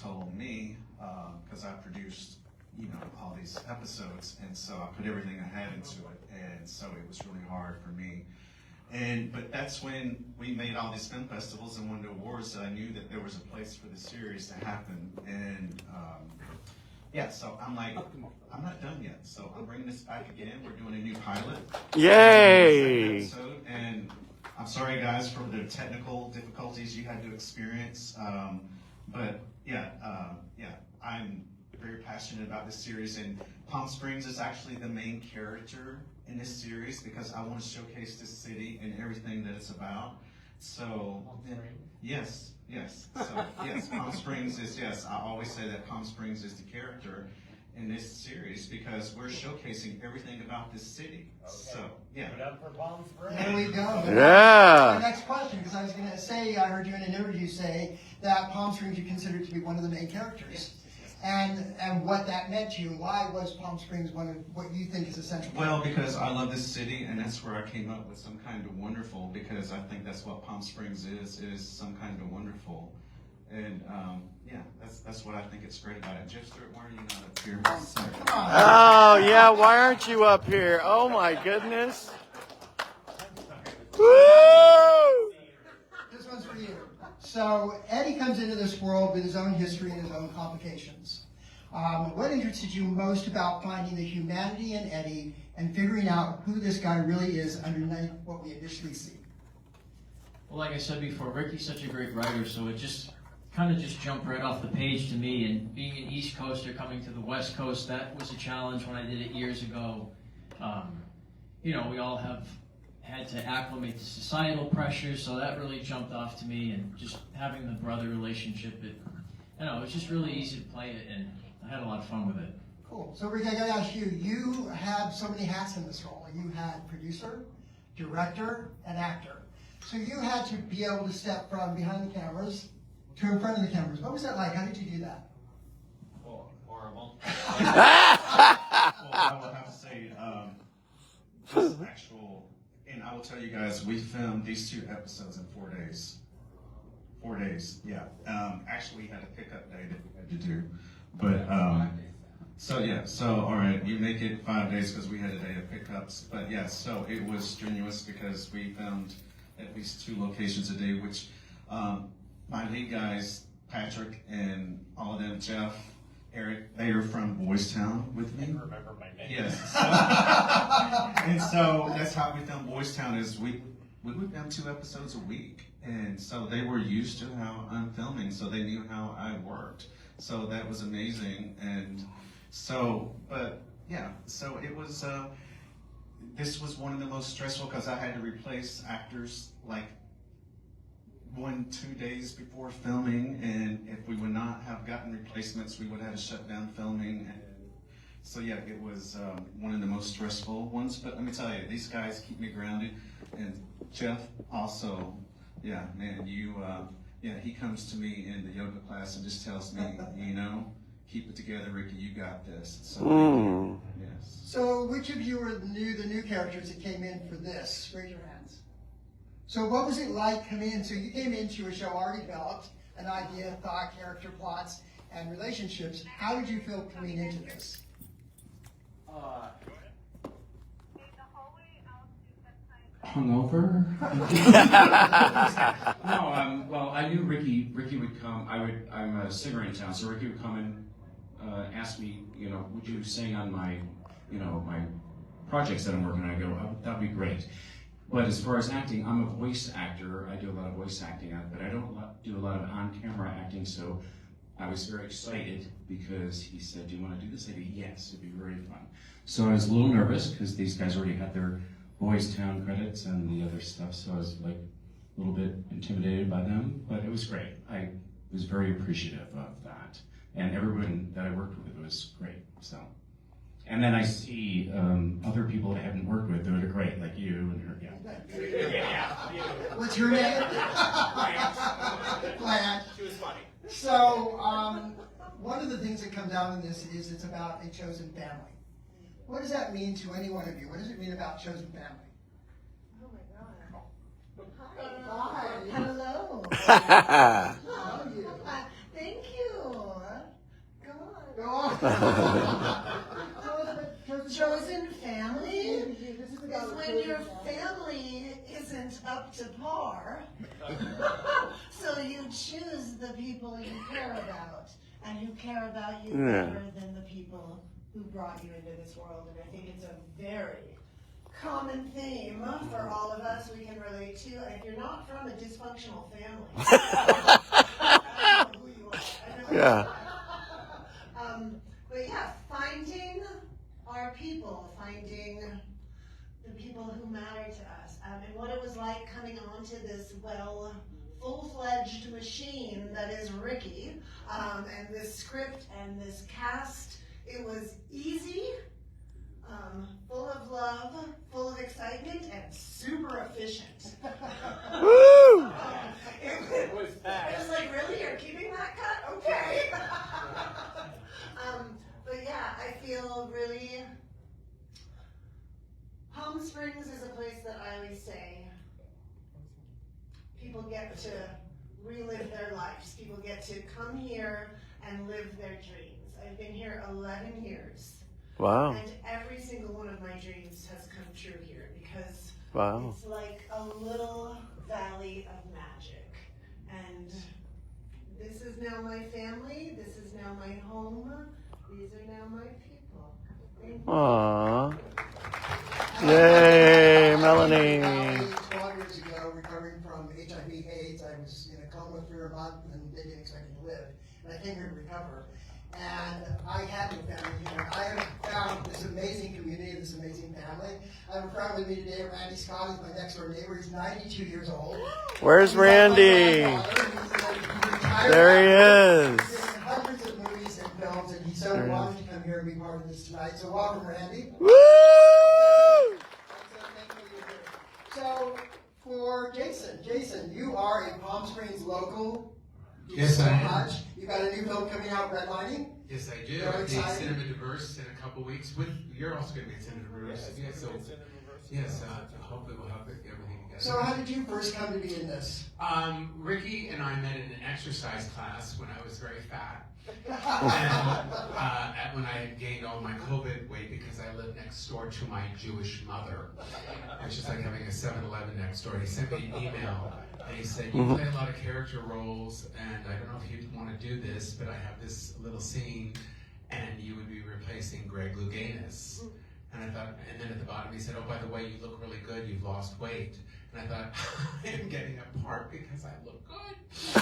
told me, because I produced, all these episodes, and so I put everything I had into it, and so it was really hard for me. But that's when we made all these film festivals and won the awards that I knew that there was a place for the series to happen. And so I'm like, I'm not done yet. So I'm bringing this back again. We're doing a new pilot. Yay! Episode, and I'm sorry, guys, for the technical difficulties you had to experience. But I'm very passionate about this series. And Palm Springs is actually the main character in this series because I want to showcase this city and everything that it's about. So, yes. So, yes, Palm Springs is, I always say that Palm Springs is the character in this series because we're showcasing everything about this city. Okay. So, yeah. Put up for Palm Springs. There we go. Yeah. The next question, because I was going to say, I heard you in an interview say that Palm Springs you considered to be one of the main characters. Yes. And what that meant to you, and why was Palm Springs one of what you think is essential? Well, because I love this city, and that's where I came up with Some Kind of Wonderful, because I think that's what Palm Springs is some kind of wonderful. And that's what I think it's great about it. Jeff Stewart, why are you not up here? Oh, yeah, why aren't you up here? Oh, my goodness. Woo! This one's for you. So Eddie comes into this world with his own history and his own complications. What interested you most about finding the humanity in Eddie and figuring out who this guy really is underneath what we initially see? Well, like I said before, Ricky's such a great writer, so it just kind of jumped right off the page to me. And being an East Coaster coming to the West Coast, that was a challenge when I did it years ago. We all have had to acclimate to societal pressures, so that really jumped off to me. And just having the brother relationship, it was just really easy to play it, and I had a lot of fun with it. Cool. So Ricky, I got to ask you, you have so many hats in this role. You had producer, director, and actor. So you had to be able to step from behind the cameras to in front of the cameras. What was that like? How did you do that? Horrible. Well, I would have to say, this actual, and I will tell you guys, we filmed these 2 episodes in 4 days. 4 days, yeah. Actually, we had a pickup day that we had to do. But, all right, you make it 5 days because we had a day of pickups. But yeah, so it was strenuous because we filmed at least 2 locations a day, which my lead guys, Patrick and all of them, Jeff, Eric, they are from Boys Town with me. I remember my name. Yes. And so that's how we filmed Boys Town is we would film 2 episodes a week. And so they were used to how I'm filming, so they knew how I worked. So that was amazing. And so, so it was, this was one of the most stressful because I had to replace actors like 1-2 days before filming, and if we would not have gotten replacements, we would have had to shut down filming. And so it was one of the most stressful ones. But let me tell you, these guys keep me grounded, and Jeff also. Yeah, man, he comes to me in the yoga class and just tells me, keep it together, Ricky, you got this. So, yes. So which of you are the new characters that came in for this? Raise your hands. So what was it like coming in? So you came into a show already developed, an idea, thought, character, plots, and relationships. How did you feel coming into this? Hungover? No, well, I knew Ricky would come. I'm a singer in town, so Ricky would come and ask me, would you sing on my, my projects that I'm working on? I go, oh, that'd be great. But as far as acting, I'm a voice actor. I do a lot of voice acting, but I don't do a lot of on-camera acting, so I was very excited because he said, do you want to do this? I said, yes, it'd be very fun. So I was a little nervous because these guys already had their Boys Town credits and the other stuff, so I was like a little bit intimidated by them, but it was great. I was very appreciative of that, and everyone that I worked with was great. So, and then I see other people that I haven't worked with that are great, like you and her. What's your name? Glad. She was funny. So one of the things that comes out in this is it's about a chosen family. What does that mean to any one of you? What does it mean about chosen family? Oh my God. Hi. Hello. How are you? Thank you. Chosen family is when your family isn't up to par. So you choose the people you care about, and who care about you better than the people who brought you into this world. And I think it's a very common theme for all of us we can relate to. And if you're not from a dysfunctional family, I don't know who you are. I know Yeah. But yeah, finding our people, finding the people who matter to us, and what it was like coming onto this, well, full-fledged machine that is Ricky, and this script and this cast. It was easy, full of love, full of excitement, and super efficient. Woo! It was like, really? You're keeping that cut? Okay. But yeah, I feel really, Palm Springs is a place that I always say people get to relive their lives. People get to come here and live their dreams. I've been here 11 years. Wow. And every single one of my dreams has come true here because Wow. it's like a little valley of magic. And this is now my family. This is now my home. These are now my people. Thank you. Aww. Yay, Melanie. 12 years ago, recovering from HIV/AIDS, I was in a coma for a month and they didn't expect me to live. And I came here to recover. And I had no family here. I have found this amazing community, this amazing family. I have a friend with me today, Randy Scott. He's my next door neighbor. He's 92 years old. Where's Randy? There he is. He's in hundreds of movies and films, and he's so wanted to come here and be part of this tonight. So welcome, Randy. Woo! So for Jason, you are a Palm Springs local. Yes, I am. Much. You got a new film coming out, Redlining. Yes, I do. Very I'll be at excited. Cinema Diverse in a couple weeks. You're also going to be at Cinema Diverse. Yes, hopefully we'll have everything together. So how did you first come to be in this? Ricky and I met in an exercise class when I was very fat. And when I had gained all my COVID weight because I lived next door to my Jewish mother. It's just like having a 7-Eleven next door. He sent me an email and he said, you play a lot of character roles and I don't know if you'd want to do this, but I have this little scene and you would be replacing Greg Louganis. And I thought, and then at the bottom he said, oh, by the way, you look really good, you've lost weight. And I thought, I am getting a part because I look good. So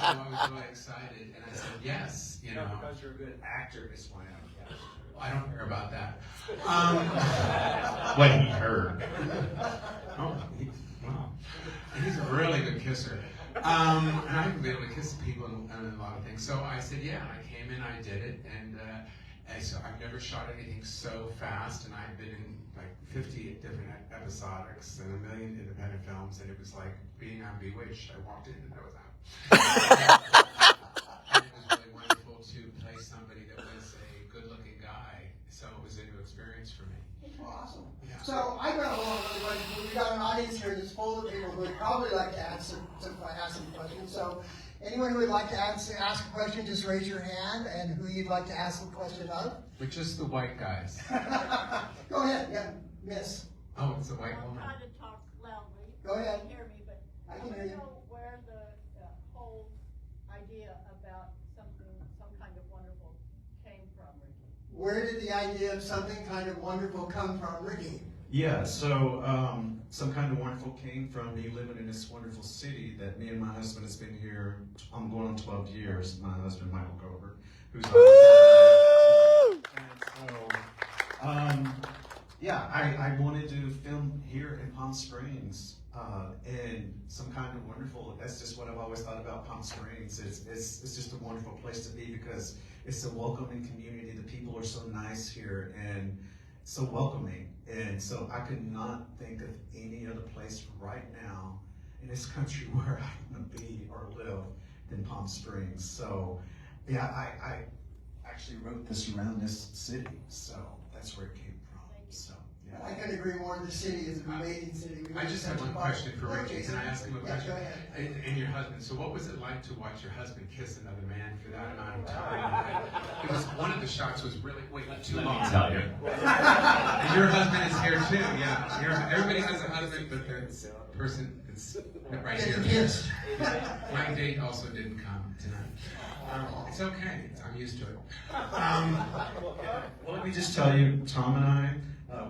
I was really excited, and I said, yes, you know. Because you're a good actor is why I don't care about that. What he heard. Oh, wow. And he's a really good kisser. And I haven't been able to kiss people and a lot of things. So I said, yeah, I came in, I did it, and so I've never shot anything so fast, and I've been in like 50 different episodics and 1 million independent films, and it was like being on Bewitched. I walked in and I was out. And it was really wonderful to play somebody that was a good-looking guy, so it was a new experience for me. Awesome. Yeah. So I got along really well. We got an audience here that's full of people who would probably like to ask some questions. So anyone who would like to ask a question, just raise your hand, and who you'd like to ask a question of. We're just the white guys. Go ahead, yeah, miss. Oh, it's a white I'll woman. try to talk loudly. Go ahead. You can hear me, but I I can want hear to you. know where the whole idea about some kind of wonderful came from, Ricky. Where did the idea of something kind of wonderful come from, Ricky? Yeah, so Some Kind of Wonderful came from me living in this wonderful city that me and my husband has been here, I'm going on 12 years, my husband Michael Gover, who's I wanted to film here in Palm Springs, and Some Kind of Wonderful, that's just what I've always thought about Palm Springs. It's just a wonderful place to be because it's a welcoming community. The people are so nice here and so welcoming. And so I could not think of any other place right now in this country where I want to be or live than Palm Springs. So yeah, I actually wrote this around this city. So that's where it came from. So yeah. I couldn't agree more. The city is an amazing city. I just have one question for Ricky. Can I ask him a question? Yeah, go ahead. And your husband. So what was it like to watch your husband kiss another man for that amount of time? It was the shots was really, wait, not too long. Tell you. And your husband is here too, yeah. Everybody has a husband, but the person is right here. Yes. My date also didn't come tonight. It's okay, I'm used to it. Well, let me just tell you, Tom and I,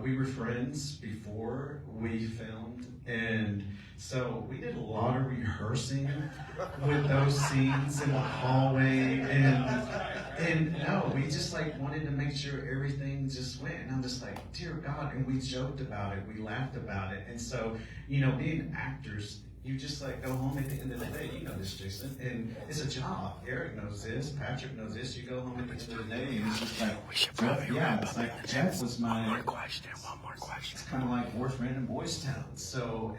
we were friends before we filmed, and so we did a lot of rehearsing with those scenes in the hallway, and no, we just like wanted to make sure everything just went, and I'm just like, dear God, and we joked about it, we laughed about it, and so, you know, being actors, you just like go home at the end of the day, you know this, Jason, and it's a job. Eric knows this, Patrick knows this, you go home at the end of the day, and it's just like, We should probably yeah, it's like Jeff was my, One more question. it's kind of like boyfriend in Boys Town. So,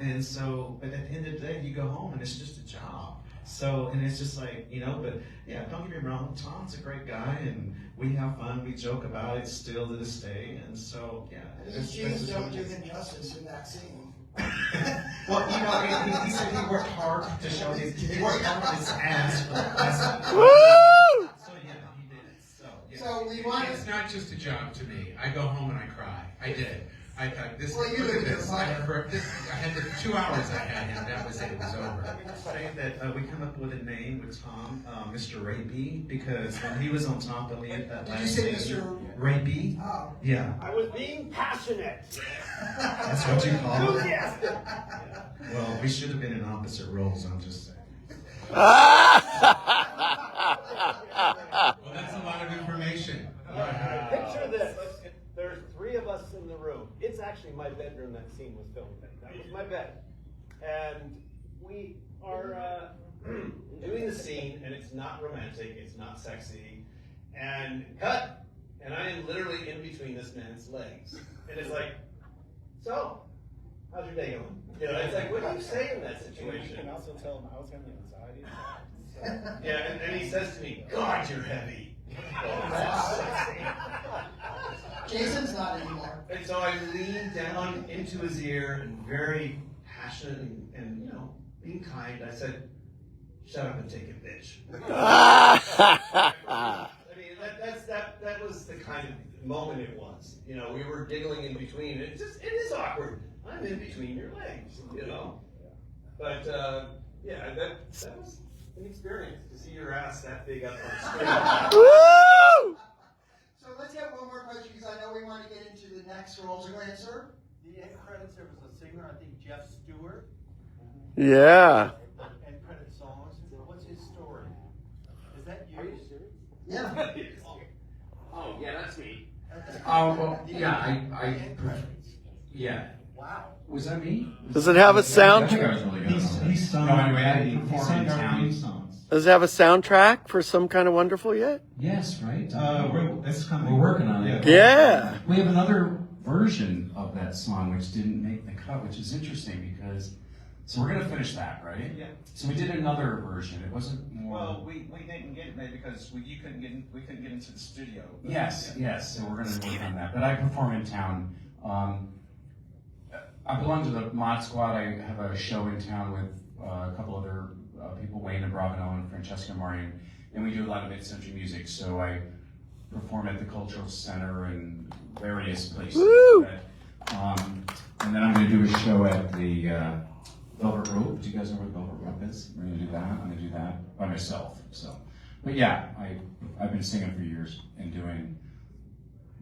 but at the end of the day, you go home and it's just a job. So, and it's just like, you know, but yeah, don't get me wrong, Tom's a great guy and we have fun, we joke about it still to this day. And so, yeah. These jeans don't do him justice in that scene. Well, you know, he said he worked hard to show he worked hard his ass for us. Woo! So, yeah, he did it. So, yeah. So we want It's not just a job to me. I go home and I cry. I did. I thought this. Well, you look look at this. at I had the 2 hours I had him. That was it. It was over. Let me just say that we come up with a name with Tom, Mr. Rapey, because when he was on top of me at that Did you last say name, Mr. Rapey? Oh. Yeah, I was being passionate. that's what you call it. Enthusiastic. Well, we should have been in opposite roles, I'm just saying. Well, that's a lot of information. Picture this. There's 3 of us in the room. It's actually my bedroom that scene was filmed in. That was my bed. And we are doing the scene, and it's not romantic, it's not sexy. And cut! And I am literally in between this man's legs. And it's like, so, how's your day going? You know, it's like, what do you say in that situation? You can also tell him I was having anxiety. Yeah, and he says to me, God, you're heavy. Jason's not anymore. And so I leaned down into his ear and very passionate and you know, being kind, I said, shut up and take it, bitch. I mean, that was the kind of moment it was. You know, we were giggling in between. It is awkward. I'm in between your legs, you know. But yeah, that was an experience to see your ass that big up on the screen. Woo! So let's have one more question because I know we want to get into the next role. So go ahead, sir. The end credits, there was a singer, I think Jeff Stewart. Yeah. End credit songs. What's his story? Is that you? Are you serious? Yeah. Oh, yeah, that's me. Oh, well, yeah, yeah. Wow. Was that me? Does it have a I think I soundtrack? was really good. He's sung, No, anyway, I didn't he perform sung in our town. theme songs. Does it have a soundtrack for Some Kind of Wonderful yet? Yes, right? It's coming. We're working on it. Yeah. We have another version of that song which didn't make the cut, which is interesting because, so we're gonna finish that, right? Yeah. So we did another version. It wasn't more. Well, we didn't get it made because we couldn't get into the studio. Yes. So we're gonna work on that. But I perform in town. I belong to the Mod Squad. I have a show in town with a couple other people, Wayne and Bravino and Francesca Marian, and we do a lot of mid-century music. So I perform at the Cultural Center and various places. Woo! And then I'm going to do a show at the Velvet Rope. Do you guys know where Velvet Rope is? We're going to do that. I'm going to do that by myself. So, but yeah, I've been singing for years and doing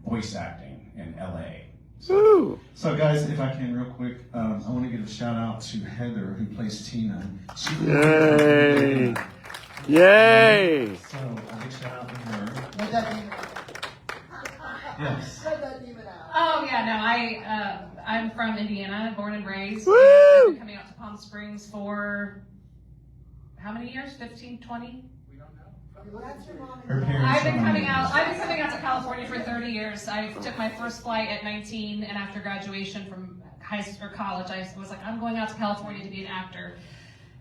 voice acting in LA. Woo! So guys, if I can real quick, I want to give a shout out to Heather who plays Tina. Yay! Yay! So a big shout out to her. Let that demon Yes. Let that demon out. Oh yeah, no, I'm from Indiana, born and raised. Woo! I've been coming out to Palm Springs for how many years? 15, 20? We don't know. That's your mom Her and parents. I've been coming are- out to California for 30 years. I took my first flight at 19, and after graduation from high school or college, I was like, I'm going out to California to be an actor.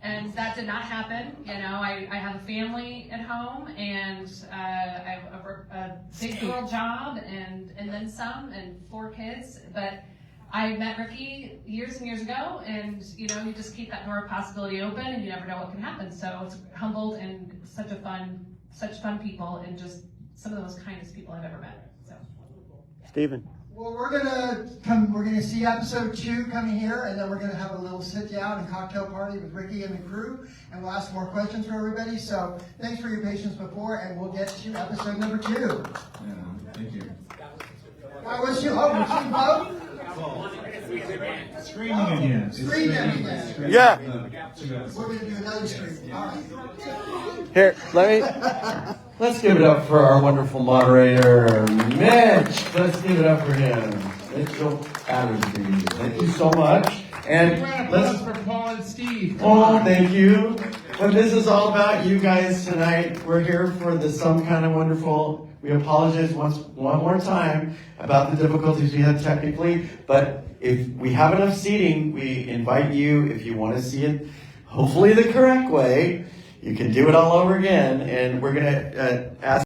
And that did not happen. You know, I have a family at home, and I have a big girl job, and then some, and 4 kids. But I met Ricky years and years ago, and you know, you just keep that door of possibility open, and you never know what can happen. So it's humbled and such fun people, and just some of the most kindest people I've ever met. So. Stephen. Well, we're gonna see episode 2 coming here, and then we're gonna have a little sit down and cocktail party with Ricky and the crew, and we'll ask more questions for everybody. So thanks for your patience before, and we'll get to episode number 2. Yeah, thank you. We're seeing both? Screening again. Screen them again. Yeah. We're gonna do another screen. All right. Here, let's give it up for our wonderful moderator, Mitch. Let's give it up for him. Mitchell Battersby. Thank you so much. And let's for Paul and Steve. Oh, thank you. But this is all about you guys tonight. We're here for the Some Kind of Wonderful. We apologize one more time about the difficulties we had technically, but if we have enough seating, we invite you, if you want to see it, hopefully the correct way, you can do it all over again, and we're going to ask